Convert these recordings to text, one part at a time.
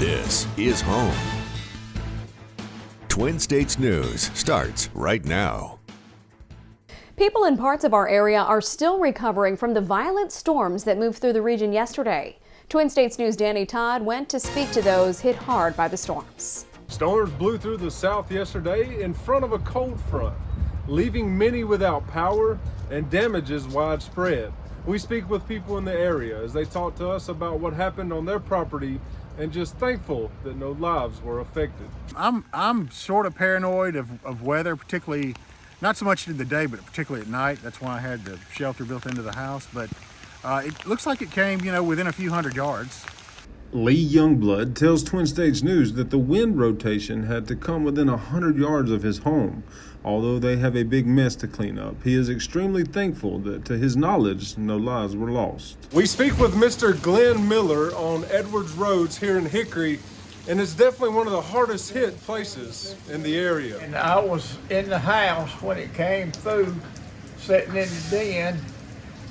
This is home. Twin States News starts right now. People in parts of our area are still recovering from the violent storms that moved through the region yesterday. Twin States News' Danny Todd went to speak to those hit hard by the storms. Storms blew through the south yesterday in front of a cold front, leaving many without power and damages widespread. We speak with people in the area as they talk to us about what happened on their property and just thankful that no lives were affected. I'm sort of paranoid of weather, particularly not so much in the day, but particularly at night. That's why I had the shelter built into the house. But it looks like it came, within a few hundred yards. Lee Youngblood tells Twin States News that the wind rotation had to come within 100 yards of his home. Although they have a big mess to clean up, he is extremely thankful that, to his knowledge, no lives were lost. We speak with Mr. Glenn Miller on Edwards Roads here in Hickory, and it's definitely one of the hardest hit places in the area. And I was in the house when it came through, sitting in the den,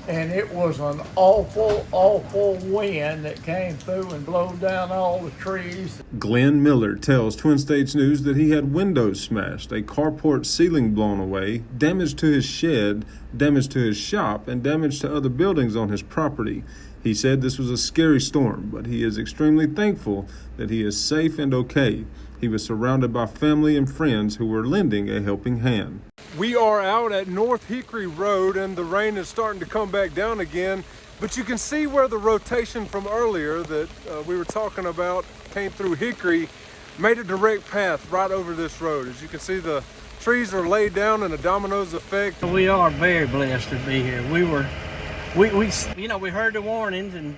and it was an awful, awful wind that came through and blew down all the trees. Glenn Miller tells Twin States News that he had windows smashed, a carport ceiling blown away, damage to his shed, damage to his shop, and damage to other buildings on his property. He said this was a scary storm, but he is extremely thankful that he is safe and okay. He was surrounded by family and friends who were lending a helping hand. We are out at North Hickory Road and the rain is starting to come back down again, but you can see where the rotation from earlier that we were talking about came through Hickory made a direct path right over this road. As you can see, the trees are laid down in a dominoes effect. We are very blessed to be here. We heard the warnings and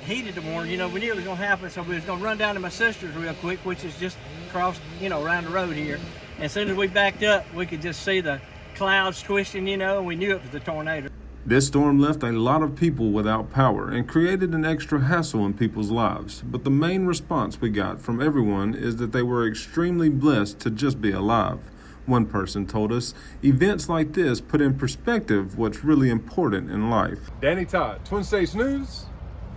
heeded the warning. We knew it was going to happen, so we was going to run down to my sister's real quick, which is just across, around the road here. And as soon as we backed up, we could just see the clouds twisting, and we knew it was a tornado. This storm left a lot of people without power and created an extra hassle in people's lives. But the main response we got from everyone is that they were extremely blessed to just be alive. One person told us, events like this put in perspective what's really important in life. Danny Todd, Twin States News,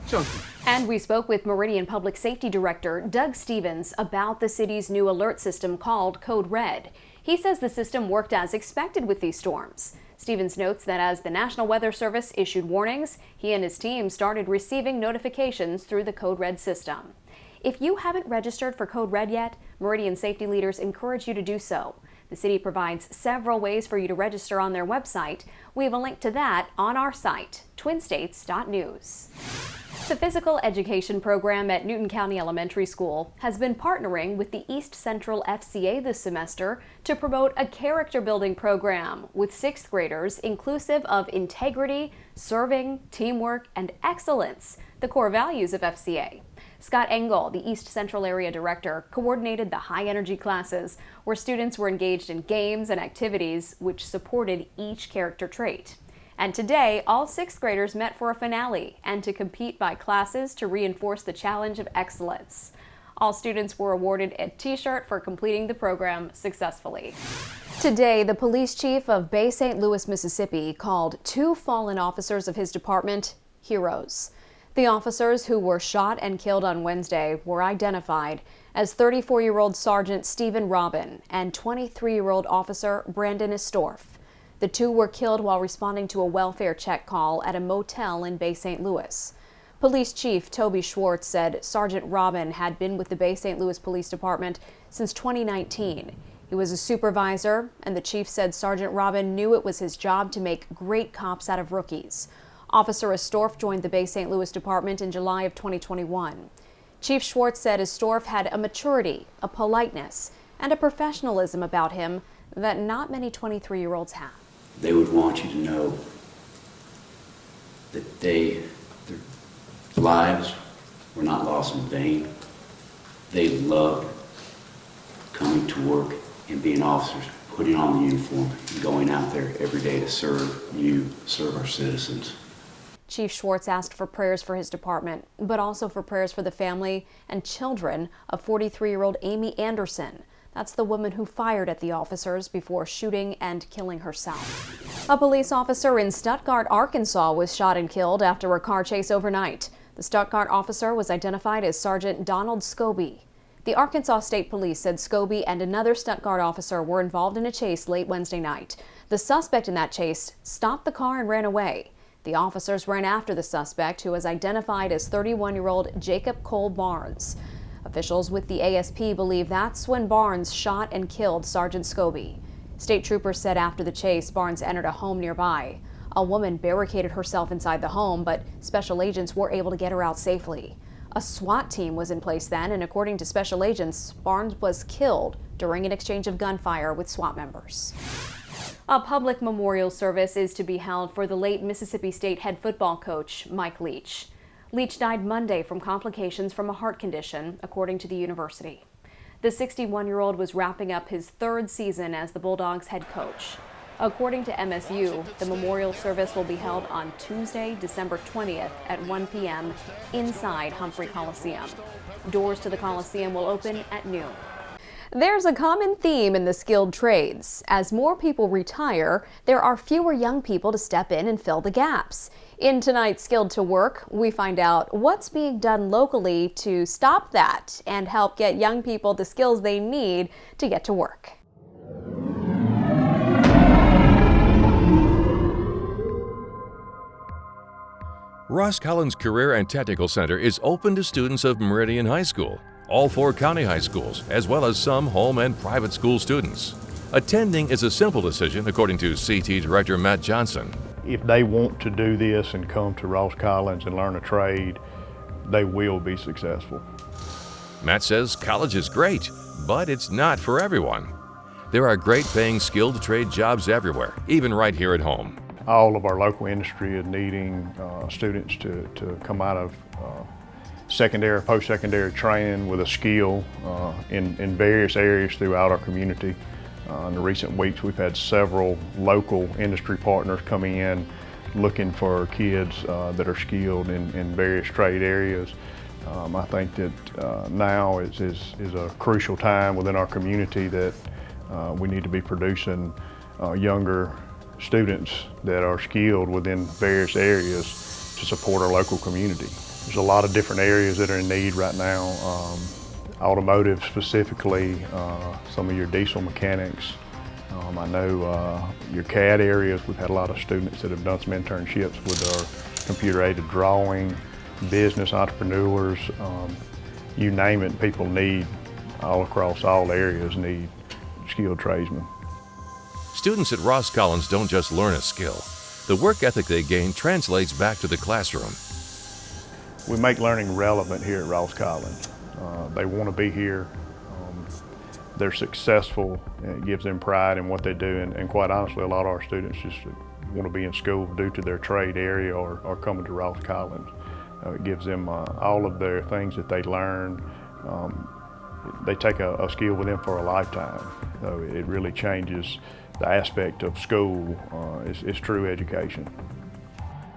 Chunky. And we spoke with Meridian Public Safety Director Doug Stevens about the city's new alert system called Code Red. He says the system worked as expected with these storms. Stevens notes that as the National Weather Service issued warnings, he and his team started receiving notifications through the Code Red system. If you haven't registered for Code Red yet, Meridian safety leaders encourage you to do so. The city provides several ways for you to register on their website. We have a link to that on our site, twinstates.news. The physical education program at Newton County Elementary School has been partnering with the East Central FCA this semester to promote a character-building program with 6th graders inclusive of integrity, serving, teamwork, and excellence, the core values of FCA. Scott Engel, the East Central Area Director, coordinated the high-energy classes where students were engaged in games and activities which supported each character trait. And today, all 6th graders met for a finale and to compete by classes to reinforce the challenge of excellence. All students were awarded a t-shirt for completing the program successfully. Today, the police chief of Bay St. Louis, Mississippi, called 2 fallen officers of his department heroes. The officers who were shot and killed on Wednesday were identified as 34-year-old Sergeant Stephen Robin and 23-year-old Officer Brandon Estorff. The 2 were killed while responding to a welfare check call at a motel in Bay St. Louis. Police Chief Toby Schwartz said Sergeant Robin had been with the Bay St. Louis Police Department since 2019. He was a supervisor, and the chief said Sergeant Robin knew it was his job to make great cops out of rookies. Officer Estorff joined the Bay St. Louis Department in July of 2021. Chief Schwartz said Estorff had a maturity, a politeness, and a professionalism about him that not many 23-year-olds have. They would want you to know that their lives were not lost in vain. They loved coming to work and being officers, putting on the uniform, and going out there every day to serve you, serve our citizens. Chief Schwartz asked for prayers for his department, but also for prayers for the family and children of 43-year-old Amy Anderson. That's the woman who fired at the officers before shooting and killing herself. A police officer in Stuttgart, Arkansas was shot and killed after a car chase overnight. The Stuttgart officer was identified as Sergeant Donald Scobie. The Arkansas State Police said Scobie and another Stuttgart officer were involved in a chase late Wednesday night. The suspect in that chase stopped the car and ran away. The officers ran after the suspect, who was identified as 31-year-old Jacob Cole Barnes. Officials with the ASP believe that's when Barnes shot and killed Sergeant Scobie. State troopers said after the chase, Barnes entered a home nearby. A woman barricaded herself inside the home, but special agents were able to get her out safely. A SWAT team was in place then, and according to special agents, Barnes was killed during an exchange of gunfire with SWAT members. A public memorial service is to be held for the late Mississippi State head football coach, Mike Leach. Leach died Monday from complications from a heart condition, according to the university. The 61-year-old was wrapping up his third season as the Bulldogs head coach. According to MSU, the memorial service will be held on Tuesday, December 20th at 1 p.m. inside Humphrey Coliseum. Doors to the Coliseum will open at noon. There's a common theme in the skilled trades. As more people retire, there are fewer young people to step in and fill the gaps. In tonight's Skilled to Work, we find out what's being done locally to stop that and help get young people the skills they need to get to work. Roscollins Career and Technical Center is open to students of Meridian High School, all 4 county high schools, as well as some home and private school students. Attending is a simple decision, according to CT Director Matt Johnson. If they want to do this and come to Roscollins and learn a trade, they will be successful. Matt says college is great, but it's not for everyone. There are great paying skilled trade jobs everywhere, even right here at home. All of our local industry is needing students to come out of secondary, post-secondary training with a skill in various areas throughout our community. In the recent weeks, we've had several local industry partners coming in looking for kids that are skilled in various trade areas. I think that now is a crucial time within our community that we need to be producing younger students that are skilled within various areas to support our local community. There's a lot of different areas that are in need right now. Automotive specifically, some of your diesel mechanics. I know your CAD areas, we've had a lot of students that have done some internships with our computer-aided drawing, business entrepreneurs, you name it, people need, all across all areas, need skilled tradesmen. Students at Roscollins don't just learn a skill. The work ethic they gain translates back to the classroom. We make learning relevant here at Roscollins. They want to be here. They're successful, and it gives them pride in what they do, and quite honestly, a lot of our students just want to be in school due to their trade area or coming to Roscollins. It gives them all of their things that they learn. They take a skill with them for a lifetime. So it really changes the aspect of school. It's true education.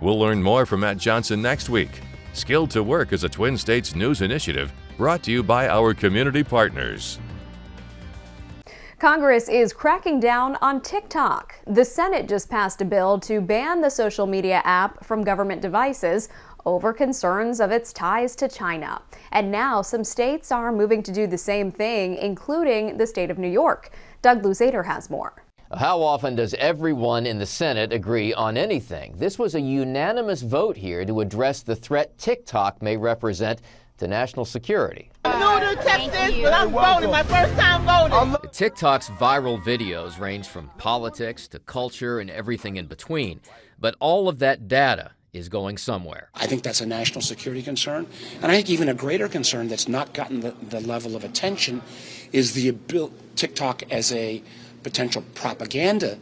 We'll learn more from Matt Johnson next week. Skilled to Work is a Twin States news initiative brought to you by our community partners. Congress is cracking down on TikTok. The Senate just passed a bill to ban the social media app from government devices over concerns of its ties to China. And now some states are moving to do the same thing, including the state of New York. Doug Luzader has more. How often does everyone in the Senate agree on anything? This was a unanimous vote here to address the threat TikTok may represent to national security. TikTok's viral videos range from politics to culture and everything in between, but all of that data is going somewhere. I think that's a national security concern, and I think even a greater concern that's not gotten the level of attention is the TikTok as a potential propaganda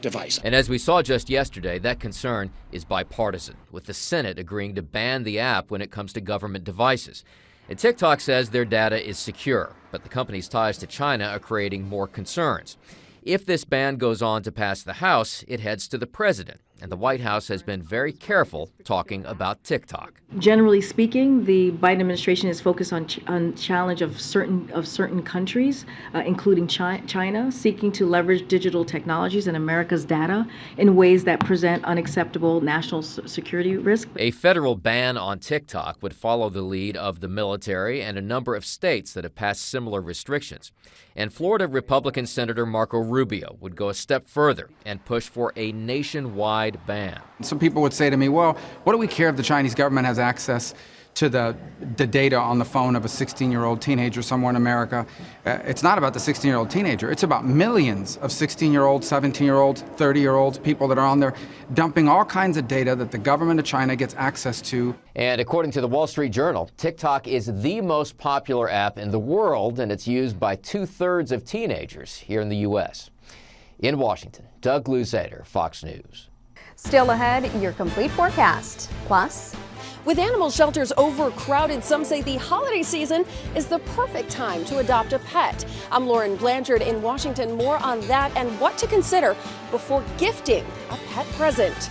device. And as we saw just yesterday, that concern is bipartisan, with the Senate agreeing to ban the app when it comes to government devices. And TikTok says their data is secure, but the company's ties to China are creating more concerns. If this ban goes on to pass the House, it heads to the president. and the White House has been very careful talking about TikTok. Generally speaking, the Biden administration is focused on challenge of certain countries, including China, seeking to leverage digital technologies and America's data in ways that present unacceptable national security risk. A federal ban on TikTok would follow the lead of the military and a number of states that have passed similar restrictions. And Florida Republican Senator Marco Rubio would go a step further and push for a nationwide ban. Some people would say to me, well, what do we care if the Chinese government has access to the data on the phone of a 16-year-old teenager somewhere in America? It's not about the 16-year-old teenager. It's about millions of 16-year-olds, 17-year-olds, 30-year-olds, people that are on there dumping all kinds of data that the government of China gets access to. And according to the Wall Street Journal, TikTok is the most popular app in the world, and it's used by 2/3 of teenagers here in the U.S. In Washington, Doug Luzader, Fox News. Still ahead, your complete forecast. Plus, with animal shelters overcrowded, some say the holiday season is the perfect time to adopt a pet. I'm Lauren Blanchard in Washington. More on that and what to consider before gifting a pet present.